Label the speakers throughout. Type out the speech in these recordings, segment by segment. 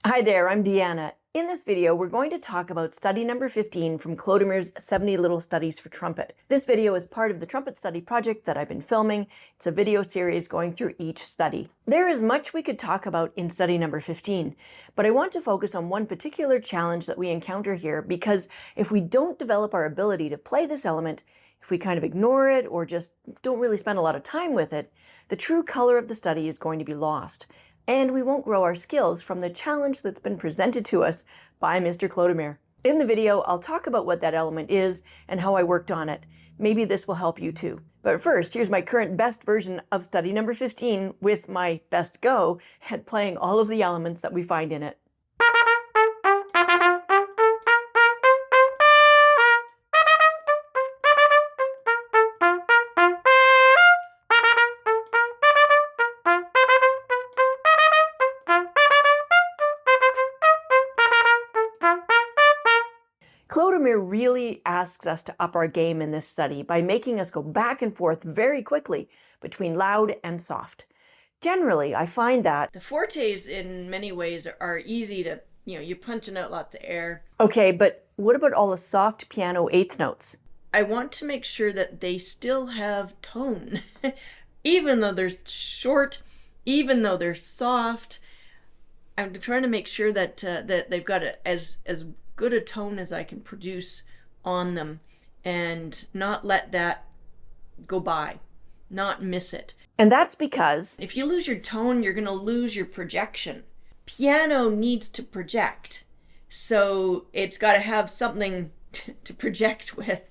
Speaker 1: Hi there, I'm Deanna. In this video, we're going to talk about study number 15 from Clodomir's 70 Little Studies for Trumpet. This video is part of the trumpet study project that I've been filming. It's a video series going through each study. There is much we could talk about in study number 15, but I want to focus on one particular challenge that we encounter here, because if we don't develop our ability to play this element, if we kind of ignore it or just don't really spend a lot of time with it, the true color of the study is going to be lost. And we won't grow our skills from the challenge that's been presented to us by Mr. Clodomir. In the video, I'll talk about what that element is and how I worked on it. Maybe this will help you too. But first, here's my current best version of study number 15 with my best go at playing all of the elements that we find in it. Clodomir really asks us to up our game in this study by making us go back and forth very quickly between loud and soft. Generally, I find that
Speaker 2: the fortes in many ways are easy to, you're punching out lots of air.
Speaker 1: Okay, but what about all the soft piano eighth notes?
Speaker 2: I want to make sure that they still have tone. Even though they're short, even though they're soft, I'm trying to make sure that that they've got as good a tone as I can produce on them and not let that go by, not miss it.
Speaker 1: And that's because
Speaker 2: if you lose your tone, you're going to lose your projection. Piano needs to project, so it's got to have something to project with.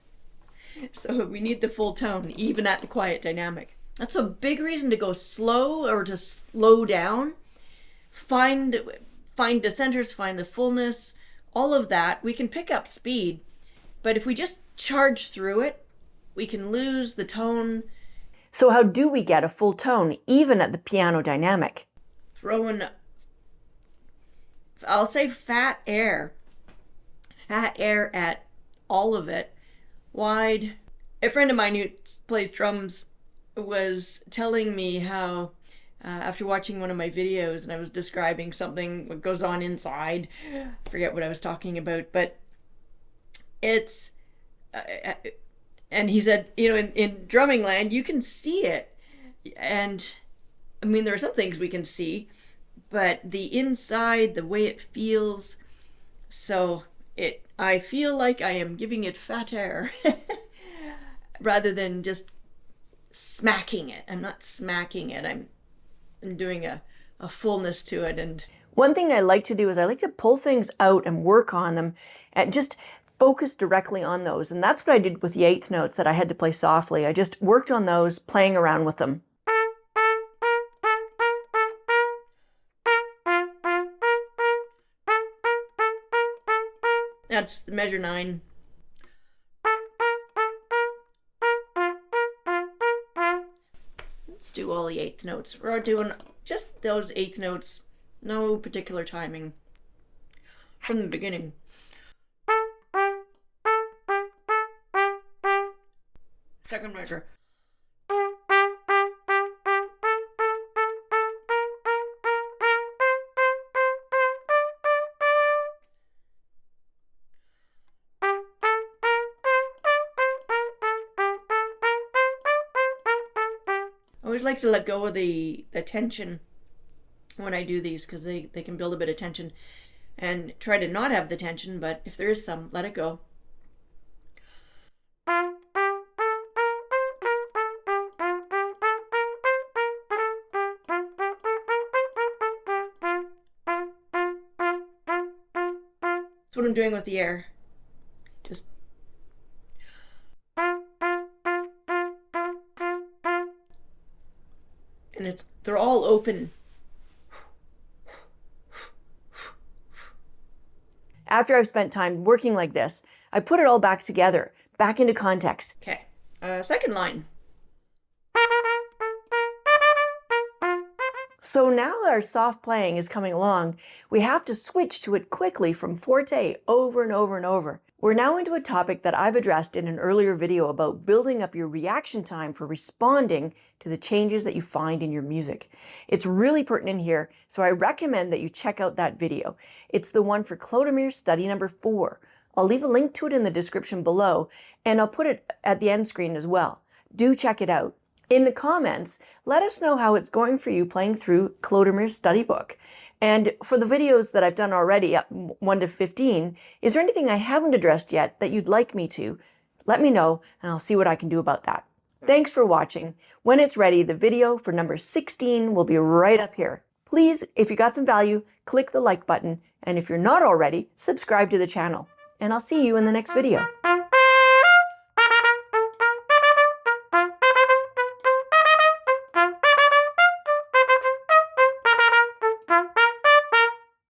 Speaker 2: So we need the full tone, even at the quiet dynamic. That's a big reason to go slow or to slow down. Find the centers, find the fullness, all of that. We can pick up speed, but if we just charge through it, we can lose the tone.
Speaker 1: So how do we get a full tone, even at the piano dynamic?
Speaker 2: Throwing, I'll say fat air at all of it, wide. A friend of mine who plays drums was telling me how after watching one of my videos, and I was describing something what goes on inside, I forget what I was talking about, but it's and he said, in drumming land you can see it, and I mean, there are some things we can see, but the inside, the way it feels, so I feel like I am giving it fat air rather than just smacking it. I'm not smacking it, I'm doing a fullness to it. And
Speaker 1: one thing I like to do is I like to pull things out and work on them and just focus directly on those. And that's what I did with the eighth notes that I had to play softly. I just worked on those, playing around with them.
Speaker 2: That's the measure 9. Let's do all the eighth notes. We're doing just those eighth notes, no particular timing from the beginning. Second measure. I always like to let go of the tension when I do these, because they can build a bit of tension, and try to not have the tension, but if there is some, let it go. That's what I'm doing with the air. Just and they're all open.
Speaker 1: After I've spent time working like this, I put it all back together, back into context.
Speaker 2: Okay, second line.
Speaker 1: So now that our soft playing is coming along, we have to switch to it quickly from forte over and over and over. We're now into a topic that I've addressed in an earlier video about building up your reaction time for responding to the changes that you find in your music. It's really pertinent here, so I recommend that you check out that video. It's the one for Clodomir study number 4. I'll leave a link to it in the description below, and I'll put it at the end screen as well. Do check it out. In the comments, let us know how it's going for you playing through Clodomir's study book. And for the videos that I've done already, up 1 to 15, is there anything I haven't addressed yet that you'd like me to? Let me know, and I'll see what I can do about that. Thanks for watching. When it's ready, the video for number 16 will be right up here. Please, if you got some value, click the like button, and if you're not already, subscribe to the channel. And I'll see you in the next video.